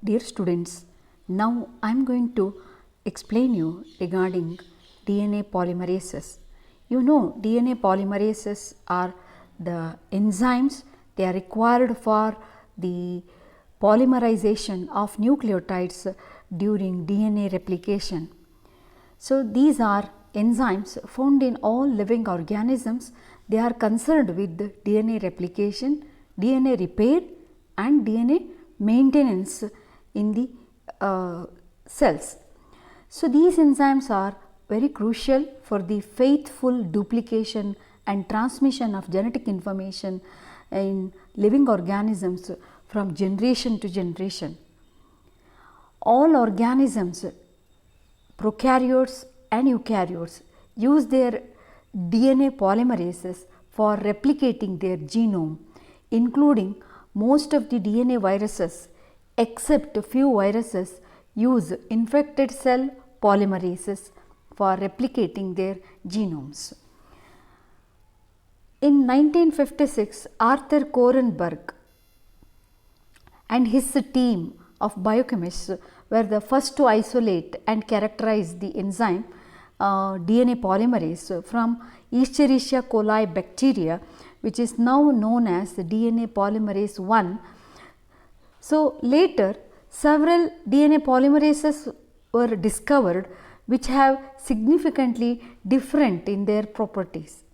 Dear students, now I am going to explain you regarding DNA polymerases. You know, DNA polymerases are the enzymes, they are required for the polymerization of nucleotides during DNA replication. So, these are enzymes found in all living organisms. They are concerned with DNA replication, DNA repair and DNA maintenance in the cells. So, these enzymes are very crucial for the faithful duplication and transmission of genetic information in living organisms from generation to generation. All organisms, prokaryotes and eukaryotes, use their DNA polymerases for replicating their genome, including most of the DNA viruses except a few viruses use infected cell polymerases for replicating their genomes. In 1956, Arthur Korenberg and his team of biochemists were the first to isolate and characterize the enzyme DNA polymerase from Escherichia coli bacteria, which is now known as DNA polymerase 1. So, later several DNA polymerases were discovered which have significantly different in their properties.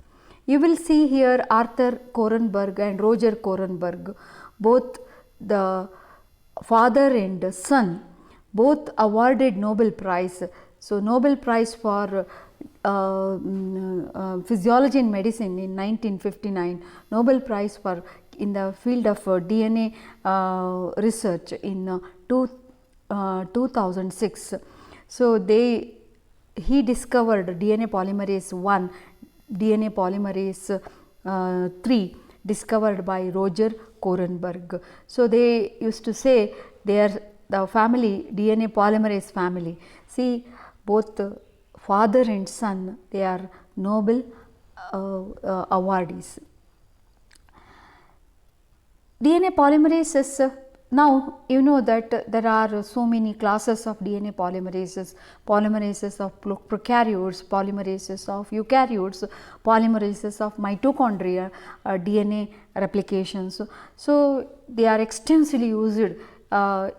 You will see here Arthur Korenberg and Roger Korenberg, both the father and son, both awarded Nobel Prize. So, Nobel Prize for Physiology and Medicine in 1959, Nobel Prize for in the field of DNA research in 2006. So, he discovered DNA polymerase 1, DNA polymerase 3 discovered by Roger Korenberg. So, they used to say they are the family DNA polymerase family. See, both father and son, they are Nobel awardees. DNA polymerases, now you know that there are so many classes of DNA polymerases, polymerases of prokaryotes, polymerases of eukaryotes, polymerases of mitochondria, DNA replications. So, they are extensively used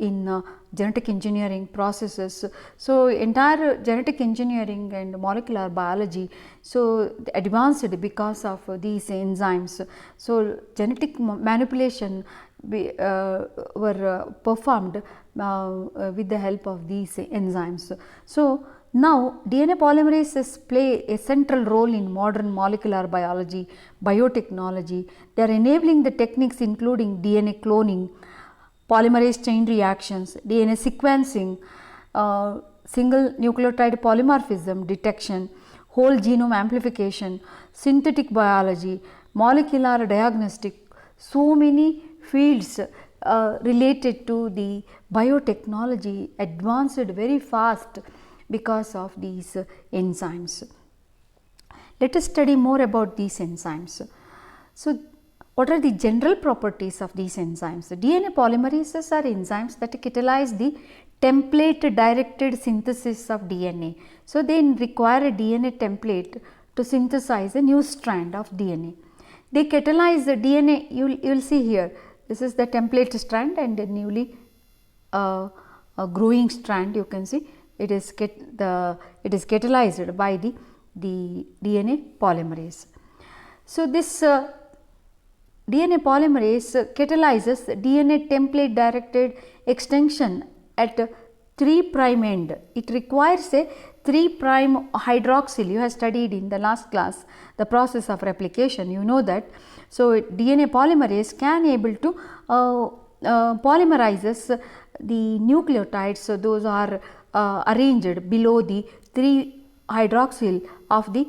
in genetic engineering processes. So, entire genetic engineering and molecular biology, so advanced because of these enzymes. So, genetic manipulation were performed with the help of these enzymes. So, now DNA polymerases play a central role in modern molecular biology, biotechnology. They are enabling the techniques including DNA cloning, polymerase chain reactions, DNA sequencing, single nucleotide polymorphism detection, whole genome amplification, synthetic biology, molecular diagnostic, so many fields related to the biotechnology advanced very fast because of these enzymes. Let us study more about these enzymes. So, what are the general properties of these enzymes? The DNA polymerases are enzymes that catalyze the template directed synthesis of DNA. So, they require a DNA template to synthesize a new strand of DNA. They catalyze the DNA, you will see here, this is the template strand and the newly growing strand, you can see it is catalyzed by the DNA polymerase. So, this DNA polymerase catalyzes DNA template directed extension at 3' end. It requires a 3' hydroxyl. You have studied in the last class the process of replication, you know that. So, DNA polymerase can able to polymerizes the nucleotides. So, those are arranged below the 3' hydroxyl of the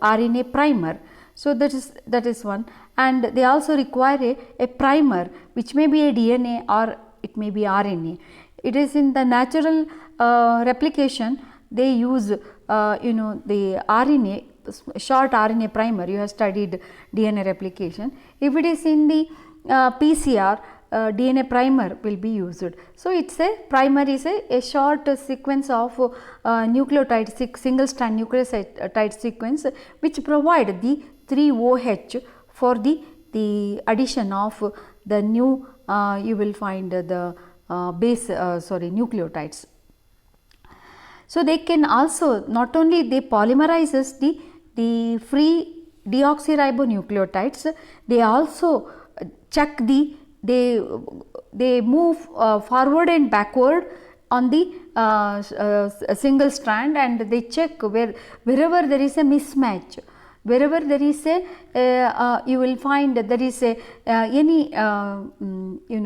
RNA primer. So, that is one, and they also require a primer which may be a DNA or it may be RNA. It is in the natural replication they use the RNA, short RNA primer. You have studied DNA replication. If it is in the PCR, DNA primer will be used. So, it is a primer is a short sequence of nucleotide single strand nucleotide sequence which provide the 3 OH for the addition of the new you will find the nucleotides. So, they can also not only they polymerizes the free deoxyribonucleotides, they also check they move forward and backward on the single strand, and they check wherever there is a mismatch, wherever there is a you will find there is a any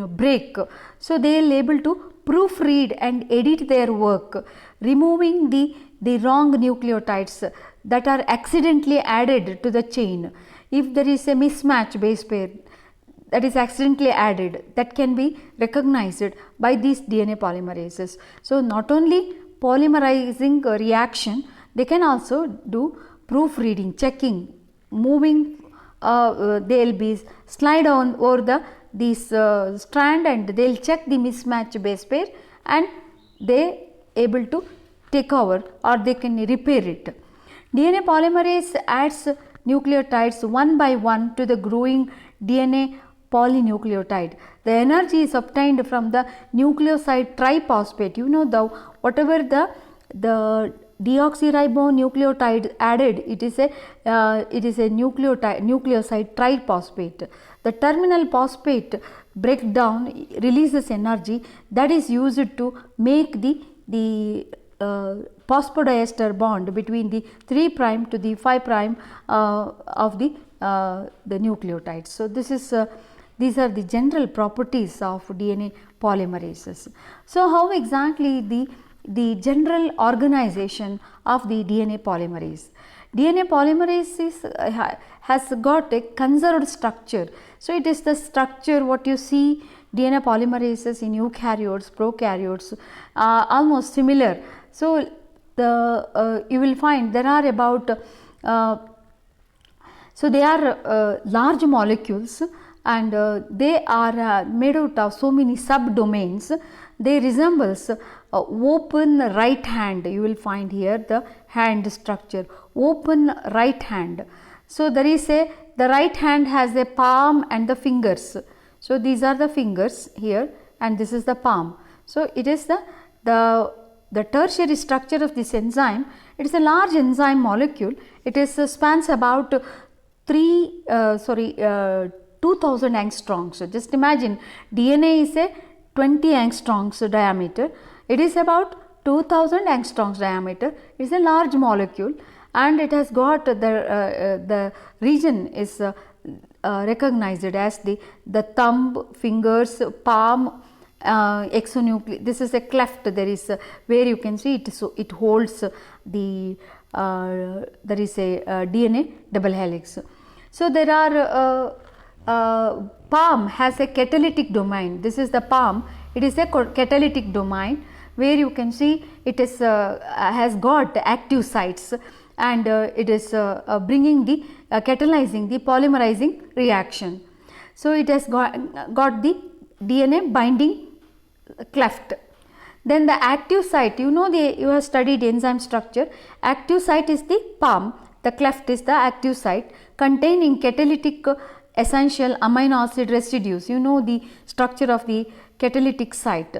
break. So, they will able to proofread and edit their work, removing the wrong nucleotides that are accidentally added to the chain. If there is a mismatch base pair that is accidentally added, that can be recognized by these DNA polymerases. So, not only polymerizing reaction, they can also do proofreading, checking, moving, they will be slide on over this strand, and they will check the mismatch base pair, and they able to take over or they can repair it. DNA polymerase adds nucleotides one by one to the growing DNA polynucleotide. The energy is obtained from the nucleoside triphosphate. You know, whatever the deoxyribonucleotide added, it is a nucleoside triphosphate. The terminal phosphate breakdown releases energy that is used to make the phosphodiester bond between the 3' to the 5' of the nucleotides. So, this is these are the general properties of DNA polymerases. So, how exactly the general organization of the DNA polymerase? DNA polymerase has got a conserved structure. So, it is the structure what you see DNA polymerases in eukaryotes, prokaryotes almost similar. So, you will find there are about so they are large molecules, and they are made out of so many subdomains. They resembles open right hand. You will find here the hand structure, open right hand. So, there is the right hand has a palm and the fingers. So, these are the fingers here, and this is the palm. So, it is the tertiary structure of this enzyme. It is a large enzyme molecule. It is spans about 2000 angstroms. So, just imagine DNA is a 20 angstroms diameter. It is about 2000 angstroms diameter. It is a large molecule, and it has got the region is recognized as the thumb, fingers, palm, exonucleus. This is a cleft. There is where you can see it. So, it holds the there is a DNA double helix. So, there are palm has a catalytic domain. This is the palm. It is a catalytic domain where you can see it is has got active sites, and it is bringing the catalyzing the polymerizing reaction. So, it has got the DNA binding cleft. Then the active site, you know, you have studied enzyme structure. Active site is the palm, the cleft is the active site containing catalytic essential amino acid residues. You know the structure of the catalytic site.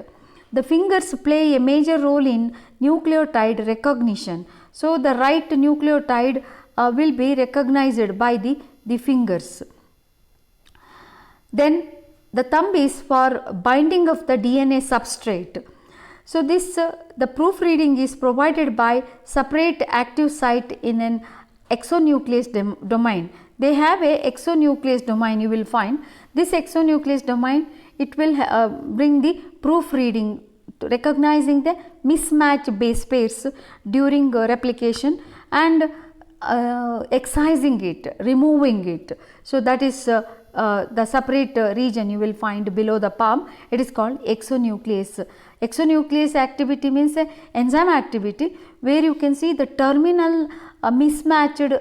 The fingers play a major role in nucleotide recognition. So, the right nucleotide will be recognized by the fingers. Then the thumb is for binding of the DNA substrate. So, this the proofreading is provided by separate active site in an exonuclease domain. They have a exonuclease domain. You will find this exonuclease domain, it will bring the proofreading, recognizing the mismatch base pairs during replication and excising it, removing it. So, that is the separate region you will find below the palm. It is called exonuclease. Exonuclease activity means enzyme activity where you can see the terminal mismatched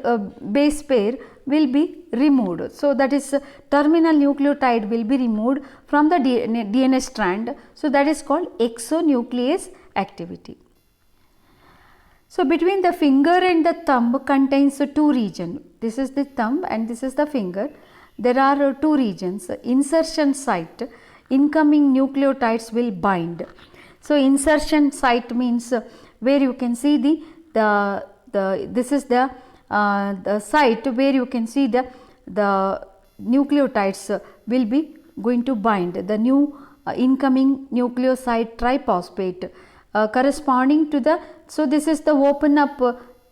base pair will be removed. So, that is terminal nucleotide will be removed from the DNA strand. So, that is called exonuclease activity. So, between the finger and the thumb contains two regions. This is the thumb and this is the finger. There are two regions. Insertion site, incoming nucleotides will bind. So, insertion site means where you can see this is the site where you can see the nucleotides will be going to bind the new incoming nucleoside triphosphate corresponding to the. So, this is the open up,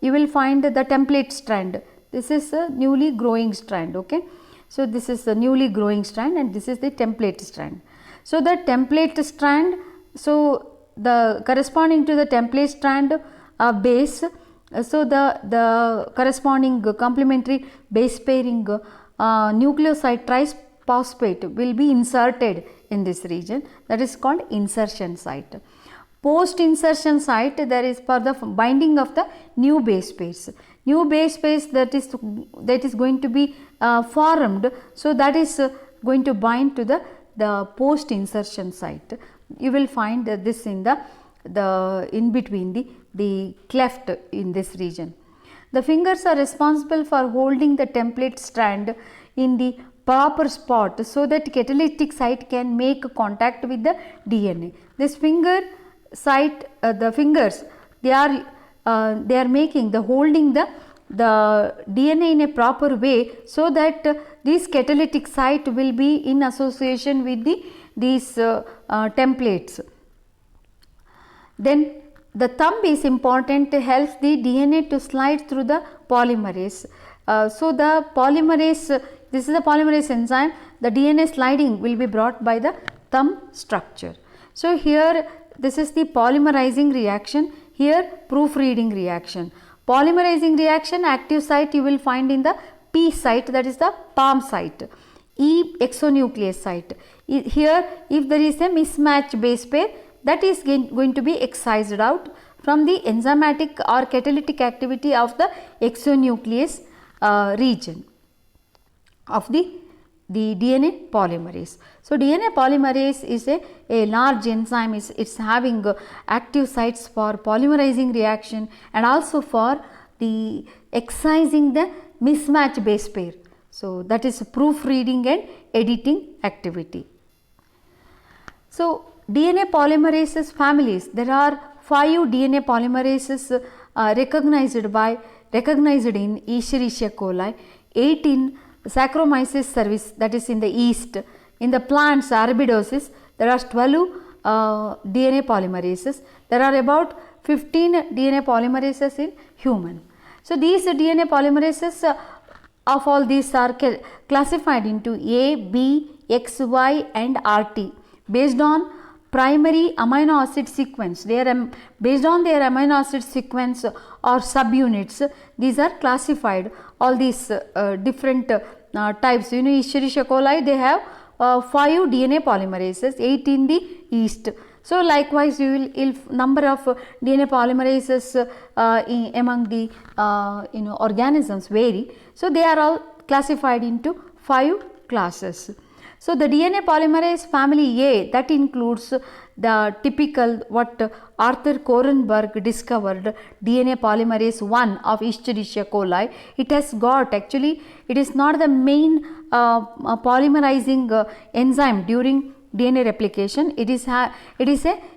you will find the template strand. This is a newly growing strand. Okay. So, this is the newly growing strand and this is the template strand. So, the template strand, so the corresponding to the template strand base, so the corresponding complementary base pairing nucleoside triphosphate will be inserted in this region, that is called insertion site. Post insertion site, there is for the binding of the new base pairs. New base pairs that is going to be formed. So, that is going to bind to the post insertion site. You will find this in the in between the cleft in this region. The fingers are responsible for holding the template strand in the proper spot so that catalytic site can make contact with the DNA. This finger site, the fingers, they are making the holding the DNA in a proper way, so that this catalytic site will be in association with these templates. Then the thumb is important to help the DNA to slide through the polymerase. So, the polymerase, this is the polymerase enzyme, the DNA sliding will be brought by the thumb structure. So, here this is the polymerizing reaction, here proofreading reaction. Polymerizing reaction, active site you will find in the P site, that is the palm site. E exonuclease site. Here if there is a mismatch base pair, that is going to be excised out from the enzymatic or catalytic activity of the exonuclease region of the DNA polymerase. So, DNA polymerase is a large enzyme, it's having active sites for polymerizing reaction and also for the excising the mismatch base pair. So, that is proofreading and editing activity. So, DNA polymerases families, there are 5 DNA polymerases recognized in Escherichia coli, 8 in Saccharomyces cerevisiae, that is in the yeast. In the plants Arabidopsis, there are 12 DNA polymerases. There are about 15 DNA polymerases in human. So, these DNA polymerases of all these are classified into A, B, X, Y and RT based on primary amino acid sequence. They are based on their amino acid sequence or subunits. These are classified, all these different types. You know, Escherichia coli, they have 5 DNA polymerases, 8 in the yeast. So, likewise you will number of DNA polymerases among the organisms vary. So, they are all classified into 5 classes. So, the DNA polymerase family A, that includes the typical what Arthur Korenberg discovered, DNA polymerase 1 of Escherichia coli. It has got, actually it is not the main polymerizing enzyme during DNA replication. It is a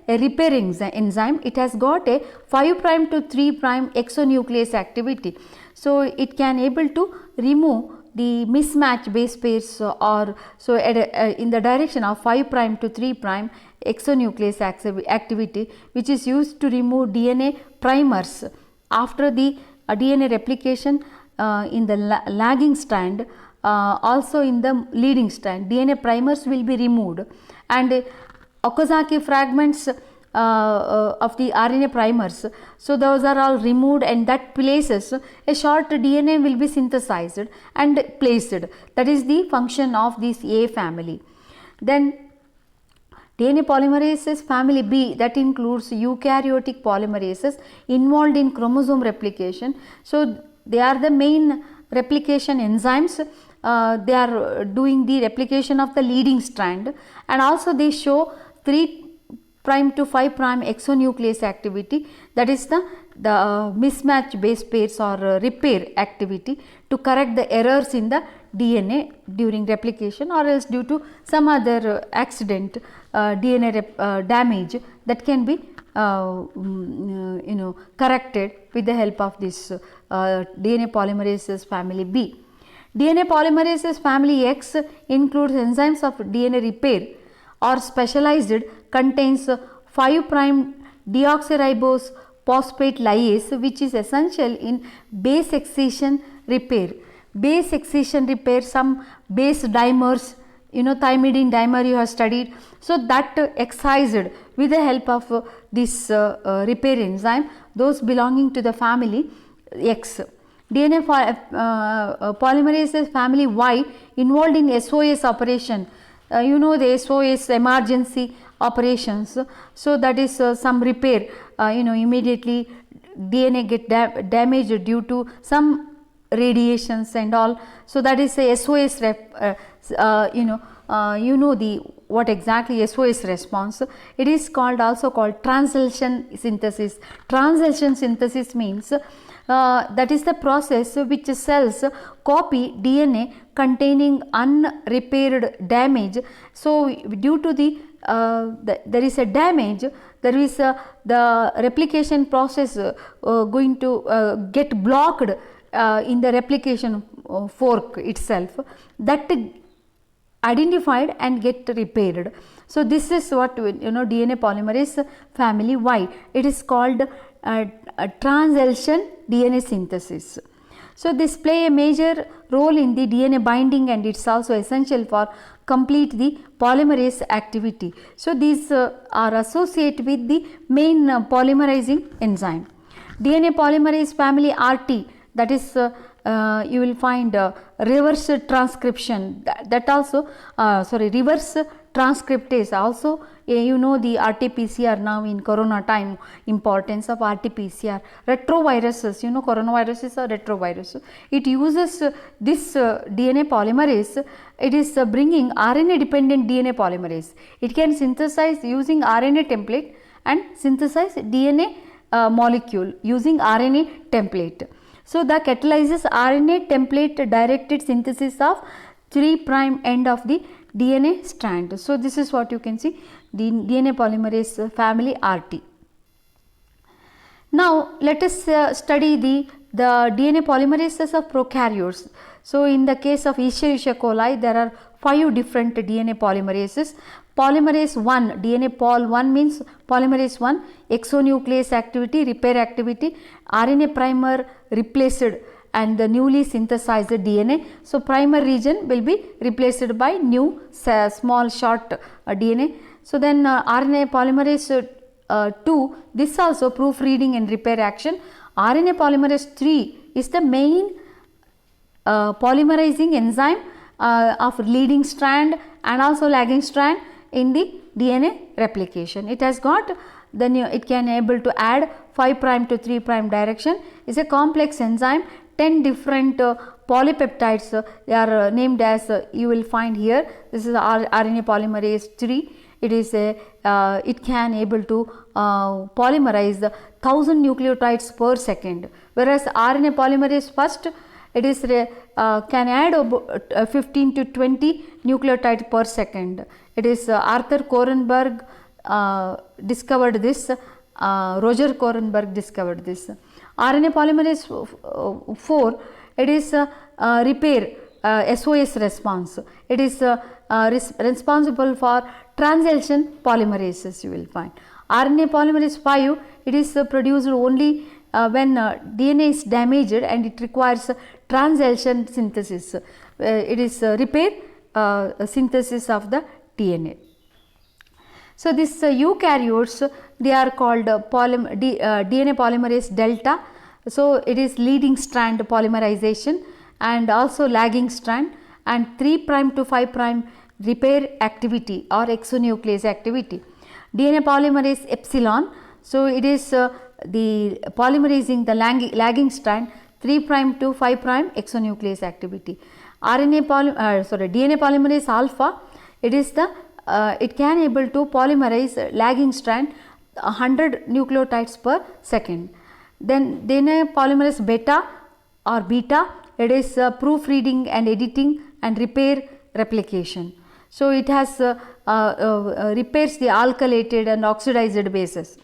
repairing enzyme. It has got a 5' to 3' exonuclease activity. So, it can able to remove the mismatch base pairs or so in the direction of 5' to 3' exonuclease activity, which is used to remove DNA primers after the DNA replication in the lagging strand, also in the leading strand. DNA primers will be removed and Okazaki fragments of the RNA primers. So, those are all removed and that places a short DNA will be synthesized and placed. That is the function of this A family. Then DNA polymerases family B, that includes eukaryotic polymerases involved in chromosome replication. So, they are the main replication enzymes. They are doing the replication of the leading strand, and also they show 3' to 5' exonuclease activity, that is the mismatch base pairs or repair activity to correct the errors in the DNA during replication, or else due to some other accident, DNA damage that can be corrected with the help of this DNA polymerases family B. DNA polymerases family X includes enzymes of DNA repair or specialized, contains 5' deoxyribose phosphate lyase, which is essential in base excision repair. Base excision repair, some base dimers, thymidine dimer you have studied. So, that excised with the help of this repair enzyme, those belonging to the family X. DNA polymerases family Y involved in SOS operation. The SOS emergency operations. So, that is some repair, immediately DNA get damaged due to some radiations and all. So, that is a SOS what exactly SOS response. It is also called translation synthesis. Translation synthesis means that is the process which cells copy DNA containing unrepaired damage. So, due to there is a damage, there is the replication process going to get blocked in the replication fork itself, that identified and get repaired. So, this is what DNA polymerase family Y. It is called translation DNA synthesis. So, this play a major role in the DNA binding, and it is also essential for complete the polymerase activity. So, these are associated with the main polymerizing enzyme. DNA polymerase family RT, that is you will find reverse transcription, that also reverse transcriptase also. The RT-PCR now in corona time, importance of RT-PCR. Retroviruses, coronaviruses are retrovirus. It uses this DNA polymerase. It is bringing RNA dependent DNA polymerase. It can synthesize using RNA template and synthesize DNA molecule using RNA template. So, the catalyzes RNA template directed synthesis of 3' end of the DNA strand. So, this is what you can see, the DNA polymerase family RT. Now, let us study the DNA polymerases of prokaryotes. So, in the case of Escherichia coli, there are 5 different DNA polymerases. Polymerase 1, DNA pol 1 means polymerase 1, exonuclease activity, repair activity, RNA primer replaced and the newly synthesized DNA. So, primer region will be replaced by new small short DNA. So, then RNA polymerase 2, this also proofreading and repair action. RNA polymerase 3 is the main polymerizing enzyme of leading strand and also lagging strand in the DNA replication. It has got it can able to add 5' to 3' direction. Is a complex enzyme. 10 different polypeptides they are named as you will find here. This is RNA polymerase 3. It is it can able to polymerize 1000 nucleotides per second, whereas RNA polymerase first, it is can add 15 to 20 nucleotides per second. It is Arthur Korenberg discovered this, Roger Korenberg discovered this. RNA polymerase 4, it is repair SOS response. It is responsible for translation polymerases, you will find. RNA polymerase 5, it is produced only when DNA is damaged and it requires translation synthesis. It is repair synthesis of the DNA. So, this eukaryotes, they are called DNA polymerase delta. So, it is leading strand polymerization and also lagging strand, and 3' to 5' repair activity or exonuclease activity. DNA polymerase epsilon, so it is the polymerizing the lagging strand 3' to 5' exonuclease activity. DNA polymerase alpha, it is the it can able to polymerize lagging strand 100 nucleotides per second. Then DNA polymerase beta or beta, it is proofreading and editing and repair replication. So it has repairs the alkylated and oxidized bases.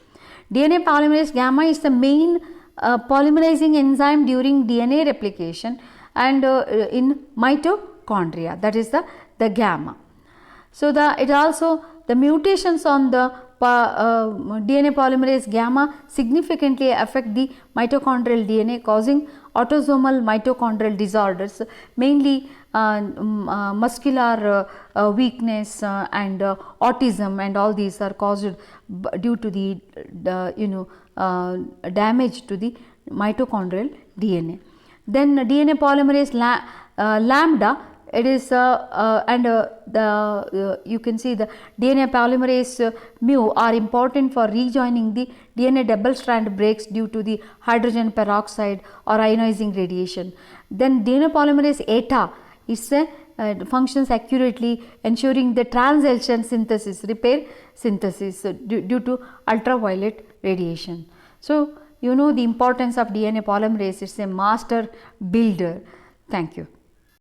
DNA polymerase gamma is the main polymerizing enzyme during DNA replication and in mitochondria, that is the gamma. So it also, the mutations on the DNA polymerase gamma significantly affect the mitochondrial DNA, causing autosomal mitochondrial disorders, mainly muscular weakness and autism, and all these are caused due to the damage to the mitochondrial DNA. Then DNA polymerase lambda, it is you can see the DNA polymerase mu are important for rejoining the DNA double strand breaks due to the hydrogen peroxide or ionizing radiation. Then DNA polymerase eta is functions accurately, ensuring the transition synthesis, repair synthesis due to ultraviolet radiation. So you know the importance of DNA polymerase, it's a master builder. Thank you.